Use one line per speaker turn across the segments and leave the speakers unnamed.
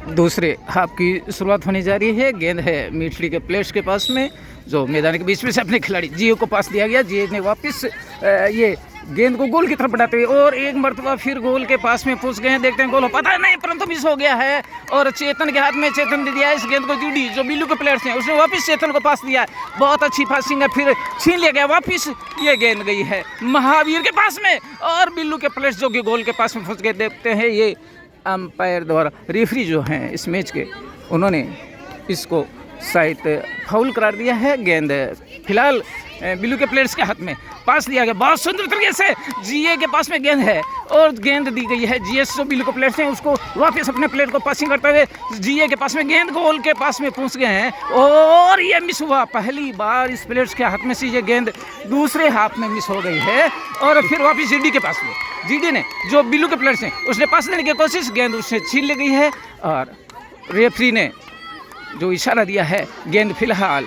दूसरे हाफ की शुरुआत होने जा रही है। गेंद है मिलिट्री के प्लेयर्स के पास में, जो मैदान के बीच में से अपने खिलाड़ी जियो को पास दिया गया। जियो ने वापस ये गेंद को गोल की तरफ बढ़ाते हुए और एक मरतबा फिर गोल के पास में पहुंच गए हैं। देखते हैं गोल हो पता नहीं, परंतु मिस हो गया है और चेतन के हाथ में, चेतन ने दिया है इस गेंद को। जीडी जो बिल्लू के प्लेयर्स हैं उसने वापस चेतन को पास दिया है। बहुत अच्छी पासिंग है, फिर छीन लिया गया वापस। ये गेंद गई है महावीर के पास में और बिल्लू के प्लेयर्स जो कि गोल के पास में फंस गए। देखते हैं ये अंपायर द्वारा, रेफरी जो हैं इस मैच के, उन्होंने इसको शायद फाउल करार दिया है। गेंद फिलहाल बिल्लू के प्लेयर्स के हाथ में पास दिया गया बहुत सुंदर तरीके से। जीए के पास में गेंद है और गेंद दी गई है। जीएस जो बिल्लू के प्लेयर्स हैं उसको वापस अपने प्लेयर को पासिंग करते हुए जीए के पास में गेंद गोल के पास में पहुंच गए हैं और ये मिस हुआ। पहली बार इस प्लेयर्स के हाथ में से ये गेंद दूसरे हाफ में मिस हो गई है और फिर वापस जीडी के पास में। जीडी ने जो बिल्लू के प्लेयर्स हैं उसने पास देने की कोशिश, गेंद उससे छीन ली गई है और रेफरी ने जो इशारा दिया है गेंद फिलहाल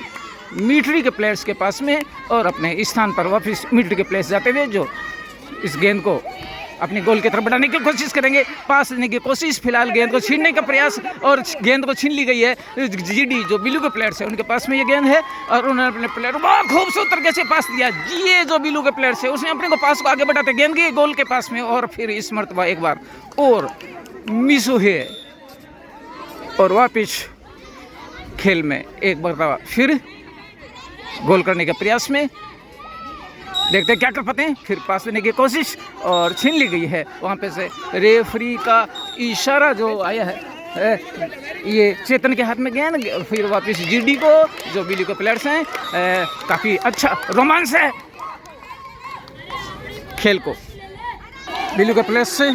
मिलिट्री के प्लेयर्स के पास में और अपने स्थान पर वापस मिलिट्री के प्लेयर्स जाते हुए जो इस गेंद को अपने गोल की तरफ बढ़ाने की कोशिश करेंगे। पास देने की कोशिश, फिलहाल गेंद को छीनने का प्रयास और गेंद को छीन ली गई है। जीडी जो बिल्लू के प्लेयर्स हैं उनके पास में ये गेंद है और उन्होंने अपने प्लेयर को बहुत खूबसूरत तरीके से पास दिया। जीए जो बिल्लू के प्लेयर्स है उसने अपने को पास को आगे बढ़ाते गेंद गई गोल के पास में और फिर इस मरतबा एक बार और मिस हुए और वापिस खेल में एक मरतबा फिर गोल करने के प्रयास में। देखते हैं क्या कर पाते हैं। फिर पास देने की कोशिश और छीन ली गई है। वहाँ पे से रेफरी का इशारा जो आया है ये चेतन के हाथ में गेंद, फिर वापस जीडी को जो बिल्लू के प्लेयर्स हैं। काफ़ी अच्छा रोमांस है खेल को। बिल्लू के प्लेयर्स से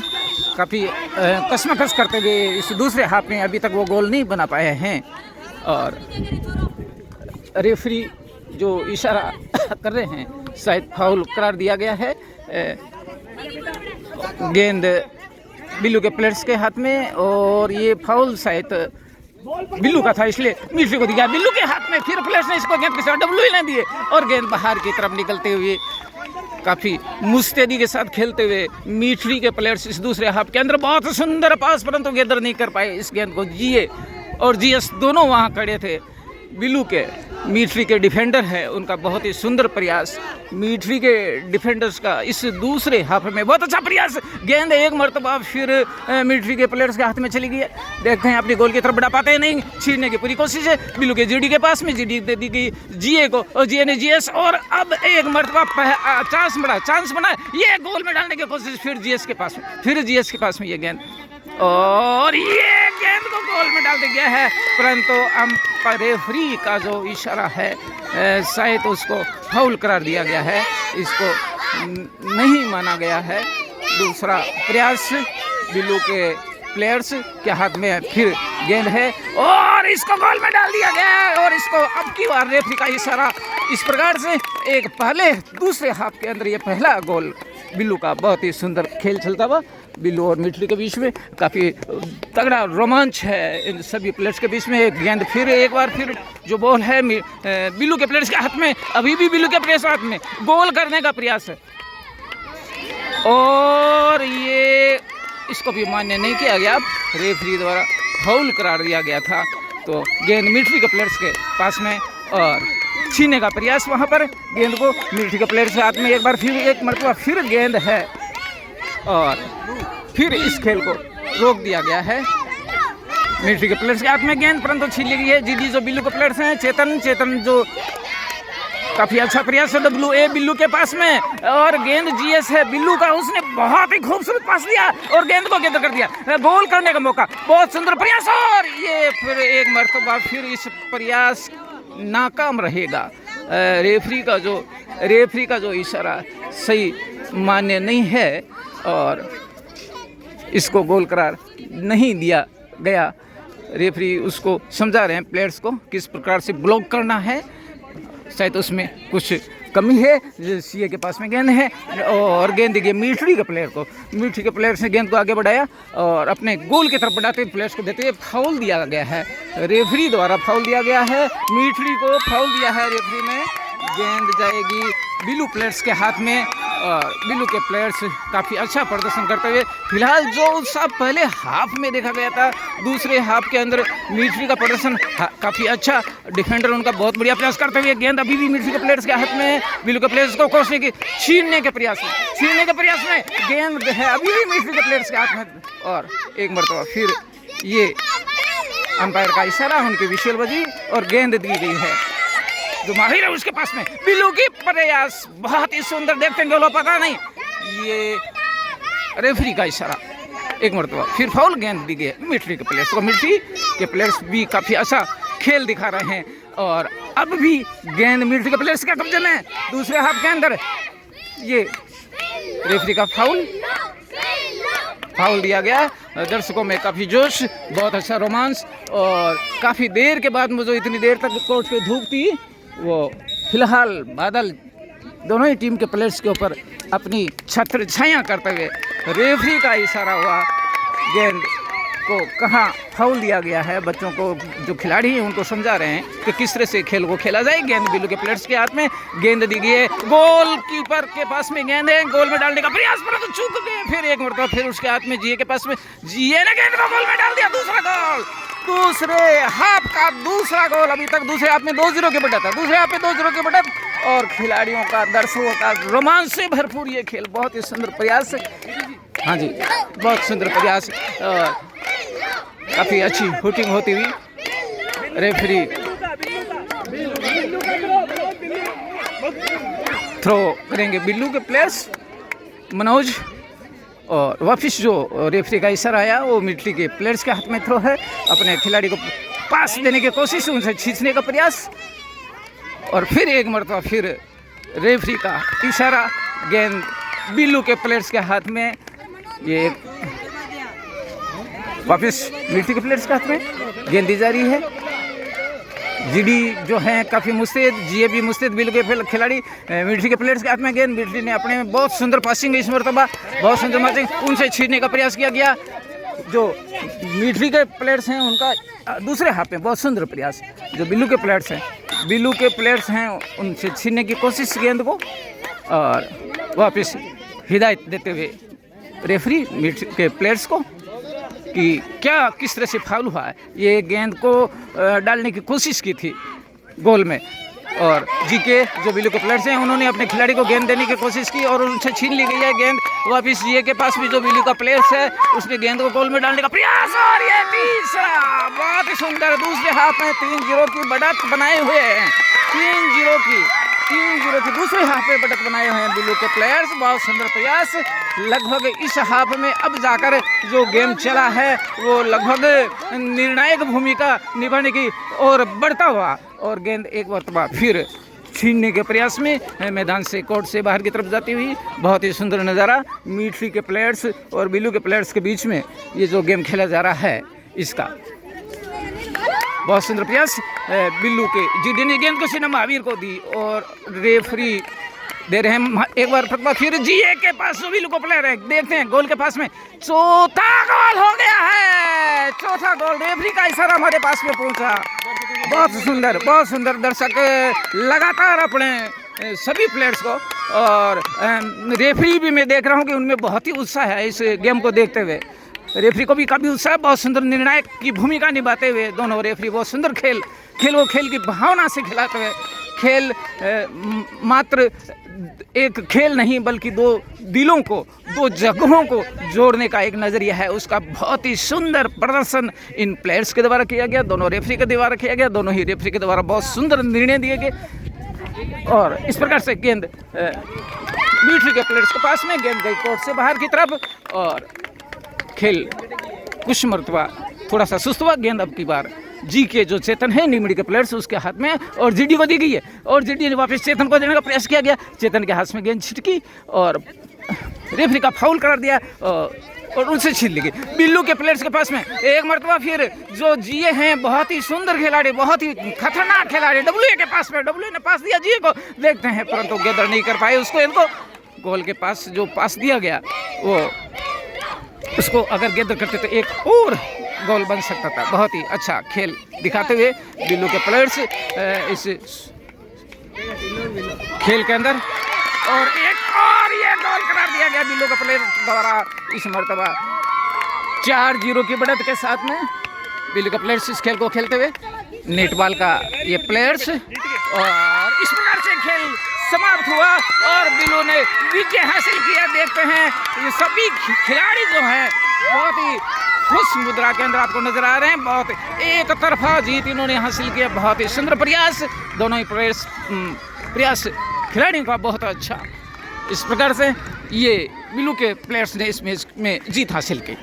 काफ़ी कशमकश करते हुए इस दूसरे हाफ में अभी तक वो गोल नहीं बना पाए हैं और रेफरी जो इशारा कर रहे हैं शायद फाउल करार दिया गया है। गेंद बिल्लू के प्लेयर्स के हाथ में और ये फाउल शायद बिल्लू का था, इसलिए मिलिट्री को दिया। बिल्लू के हाथ में फिर प्लेयर्स ने इसको गेंद के साथ डब्ल्यू लेने दिए और गेंद बाहर की तरफ निकलते हुए काफ़ी मुस्तैदी के साथ खेलते हुए मिलिट्री के प्लेयर्स इस दूसरे हाफ के अंदर बहुत सुंदर पास, परंतु गेंदर नहीं कर पाए इस गेंद को। जीए और जीएस दोनों वहाँ खड़े थे। बिल्लू के मिलिट्री के डिफेंडर है, उनका बहुत ही सुंदर प्रयास। मिलिट्री के डिफेंडर्स का इस दूसरे हाफ में बहुत अच्छा प्रयास। गेंद एक मरतबा फिर मिलिट्री के प्लेयर्स के हाथ में चली गई है। देखते हैं अपनी गोल की तरफ बढ़ा पाते हैं नहीं, छीनने की पूरी कोशिश है बिल्लू के। जीडी के पास में, जीडी दे दी गई जीए को और जीए ने जीएस और अब एक मरतबा चांस बना ये गोल में डालने की कोशिश। फिर जीएस के पास में, फिर जीएस के पास में ये गेंद और ये गेंद को गोल में डाल दिया गया है, परंतु अंपायर रेफरी का जो इशारा है शायद उसको फाउल करार दिया गया है, इसको नहीं माना गया है। दूसरा प्रयास बिल्लू के प्लेयर्स के हाथ में फिर गेंद है और इसको गोल में डाल दिया गया है और इसको अब की बार रेफरी का इशारा इस प्रकार से एक पहले दूसरे हाफ के अंदर ये पहला गोल बिल्लू का। बहुत ही सुंदर खेल चलता हुआ बिल्लू और मिलिट्री के बीच में, काफ़ी तगड़ा रोमांच है इन सभी प्लेयर्स के बीच में। गेंद फिर एक बार फिर जो बॉल है बिल्लू के प्लेयर्स के हाथ में, अभी भी बिल्लू के प्लेयर्स के हाथ में गोल करने का प्रयास है और ये इसको भी मान्य नहीं किया गया। रेफरी द्वारा फाउल करार दिया गया था, तो गेंद मिलिट्री के प्लेयर्स के पास में और छीनने का प्रयास वहाँ पर गेंद को मिलिट्री के प्लेयर्स के हाथ में एक बार फिर एक मरतबा फिर गेंद है और फिर इस खेल को रोक दिया गया है। मिलिट्री के प्लेयर्स के हाथ में गेंद परंतु छीन ली गई है। जीडी जो बिल्लू के प्लेयर्स हैं, चेतन जो काफ़ी अच्छा प्रयास है डब्ल्यू बिल्लू के पास में और गेंद जीएस है बिल्लू का, उसने बहुत ही खूबसूरत पास दिया और गेंद को गेंद कर दिया, गोल करने का मौका। बहुत सुंदर प्रयास और ये फिर एक मरतबा फिर इस प्रयास नाकाम रहेगा। रेफरी का जो इशारा सही मान्य नहीं है और इसको गोल करार नहीं दिया गया। रेफरी उसको समझा रहे हैं प्लेयर्स को किस प्रकार से ब्लॉक करना है, शायद उसमें कुछ कमी है। सीए के पास में गेंद है और गेंद दी गई मिलिट्री के प्लेयर को। मिलिट्री के प्लेयर्स ने गेंद को आगे बढ़ाया और अपने गोल की तरफ बढ़ाते हुए प्लेयर्स को देते हुए फाउल दिया गया है। रेफरी द्वारा फाउल दिया गया है, मिलिट्री को फाउल दिया है रेफरी ने। गेंद जाएगी बिल्लू प्लेयर्स के हाथ में और बिल्लू के प्लेयर्स काफ़ी अच्छा प्रदर्शन करते हुए फिलहाल जो उत्साह पहले हाफ में देखा गया था, दूसरे हाफ के अंदर मिलिट्री का प्रदर्शन काफ़ी अच्छा, डिफेंडर उनका बहुत बढ़िया प्रयास करते हुए गेंद अभी भी मिलिट्री के प्लेयर्स के हाथ में, बिल्लू के प्लेयर्स को कोसने की छीनने के प्रयास में गेंद है अभी भी मिलिट्री के प्लेयर्स के हाथ में और एक मरतबा फिर ये अंपायर का इशारा, उनकी विशेल बजी और गेंद दी गई है जो माहिर है उसके पास में। बिल्लू की प्रयास बहुत ही सुंदर, देखते हैं गोलो पता नहीं, ये रेफरी का इशारा, एक मरतबा फिर फाउल, गेंद दी गई मिलिट्री के प्लेयर्स को। मिलिट्री के प्लेयर्स भी काफ़ी अच्छा खेल दिखा रहे हैं और अब भी गेंद मिलिट्री के प्लेयर्स के कब्जे में। दूसरे हाफ के अंदर ये रेफरी का फाउल दिया गया। दर्शकों में काफ़ी जोश, बहुत अच्छा रोमांस और काफ़ी देर के बाद मुझे इतनी देर तक कोर्ट पे धूप थी वो फिलहाल बादल दोनों ही टीम के प्लेयर्स के ऊपर अपनी छत्र छाया करते हुए रेफरी का इशारा हुआ, गेंद को कहाँ फाउल दिया गया है। बच्चों को जो खिलाड़ी हैं उनको समझा रहे हैं कि किस तरह से खेल को खेला जाए। गेंद बिल्लू के प्लेयर्स के हाथ में, गेंद दी गई है गोलकीपर के पास में, गेंद है गोल में डालने का प्रयास परंतु चूक गए। फिर एक मरतबा फिर उसके हाथ में, जीए के पास में, जीए ने गेंद को गोल में डाल दिया। दूसरा गोल, दूसरे हाफ का दूसरा गोल। अभी तक दूसरे हाफ में 2-0 की बढ़त है, दूसरे हाफ में 2-0 की बढ़त और खिलाड़ियों का, दर्शकों का रोमांच से भरपूर ये खेल। बहुत ही सुंदर प्रयास, हाँ जी बहुत सुंदर प्रयास, काफ़ी अच्छी शूटिंग होती हुई। रेफरी थ्रो करेंगे बिल्लू के प्लेयर्स मनोज और वापिस जो रेफरी का इशारा आया वो मिलिट्री के प्लेयर्स के हाथ में थ्रो है। अपने खिलाड़ी को पास देने की कोशिश, उनसे खींचने का प्रयास और फिर एक मरतबा फिर रेफरी का इशारा, गेंद बिल्लू के प्लेयर्स के हाथ में, ये वापस मिलिट्री के प्लेयर्स के हाथ में गेंद दी जा रही है। जीडी जो हैं काफ़ी मुस्तैद, जीए भी मुस्तैद, बिल्लू के खिलाड़ी मिलिट्री के प्लेयर्स के हाथ में गेंद। मिलिट्री ने अपने में बहुत सुंदर पासिंग इस मरतबा, बहुत सुंदर पासिंग, उनसे छीनने का प्रयास किया गया। जो मिलिट्री के प्लेयर्स हैं उनका दूसरे हाफ में बहुत सुंदर प्रयास, जो बिल्लू के प्लेयर्स हैं उनसे छीनने की कोशिश गेंद को और वापस हिदायत देते हुए रेफरी मिलिट्री के प्लेयर्स को कि क्या किस तरह से फाउल हुआ है। ये गेंद को डालने की कोशिश की थी गोल में और जीके जो बिल्लू के प्लेयर्स हैं उन्होंने अपने खिलाड़ी को गेंद देने की कोशिश की और उनसे छीन ली गई है गेंद। वापिस जीए के पास भी जो बिल्लू का प्लेयर्स है उसने गेंद को गोल में डालने का प्रयास और ये तीसरा, बहुत ही सुंदर, दूसरे हाफ में 3-0 की बढ़त बनाए हुए हैं। 3-0 की दूसरे हाफ में बढ़त बनाए हुए हैं बिल्लू के प्लेयर्स। बहुत सुंदर प्रयास, लगभग इस हाफ में अब जाकर जो गेम चला है वो लगभग निर्णायक भूमिका निभाने की ओर बढ़ता हुआ और गेंद एक मरतबा फिर छीनने के प्रयास में मैदान से, कोर्ट से बाहर की तरफ जाती हुई। बहुत ही सुंदर नज़ारा, मिलिट्री के प्लेयर्स और बिल्लू के प्लेयर्स के बीच में ये जो गेम खेला जा रहा है इसका बहुत सुंदर प्रयास। बिल्लू के जीडी ने गेंद को सीना महावीर को दी और रेफरी दे रहे हैं एक बार फिर जीए के पास जो बिल्लू को प्लेयर है, देखते हैं गोल के पास में चौथा गोल हो गया है। चौथा गोल, रेफरी का इशारा हमारे पास में पहुंचा। बहुत सुंदर दर्शक लगातार अपने सभी प्लेयर्स को और रेफरी भी मैं देख रहा हूं कि उनमें बहुत ही उत्साह है इस गेम को देखते हुए। रेफरी को भी काफ़ी उत्साह है, बहुत सुंदर निर्णायक की भूमिका निभाते हुए दोनों रेफरी बहुत सुंदर खेल की भावना से खिलाते हुए। खेल मात्र एक खेल नहीं बल्कि दो दिलों को, दो जगहों को जोड़ने का एक नज़रिया है, उसका बहुत ही सुंदर प्रदर्शन इन प्लेयर्स के द्वारा किया गया, दोनों रेफरी के द्वारा किया गया। दोनों ही रेफरी के द्वारा बहुत सुंदर निर्णय दिए गए और इस प्रकार से गेंद मिलिट्री के प्लेयर्स के पास में, गेंद गई कोर्ट से बाहर की तरफ और खेल कुछ मरतबा थोड़ा सा सुस्त हुआ। गेंद अब की बार जी के जो चेतन है निमड़ी के प्लेयर्स उसके हाथ में और जीडी को दी गई है और जीडी ने वापस चेतन को देने का प्रयास किया गया। चेतन के हाथ में गेंद छिटकी और रेफरी का फाउल करार दिया और उनसे छीन ली गई। बिल्लू के प्लेयर्स के पास में एक मरतबा फिर जो जीए हैं, बहुत ही सुंदर खिलाड़ी, बहुत ही खतरनाक खिलाड़ी, डब्ल्यू के पास में, डब्ल्यू ने पास दिया जीए को, देखते हैं परंतु गेंदर नहीं कर पाए उसको। इनको गोल के पास जो पास दिया गया वो उसको अगर गेंदर करते तो एक और गोल बन सकता था। बहुत ही अच्छा खेल दिखाते हुए बिल्लू के प्लेयर्स इस खेल के अंदर। और ये गोल करार दिया गया बिल्लो के प्लेयर द्वारा। इस मर्तबा 4-0 की बढ़त के साथ में बिल्लो के प्लेयर्स इस खेल को खेलते हुए, नेटबॉल का ये प्लेयर्स, और इस प्रकार से खेल समाप्त हुआ और बिल्लो ने विजय हासिल किया। देखते हैं ये सभी खिलाड़ी जो हैं बहुत ही खुश मुद्रा के अंदर आपको नजर आ रहे हैं। बहुत एक तरफा जीत इन्होंने हासिल किया। बहुत ही सुंदर प्रयास, दोनों ही प्रयास खिलाड़ियों का बहुत अच्छा। इस प्रकार से ये बिल्लो के प्लेयर्स ने इस मैच में जीत हासिल की।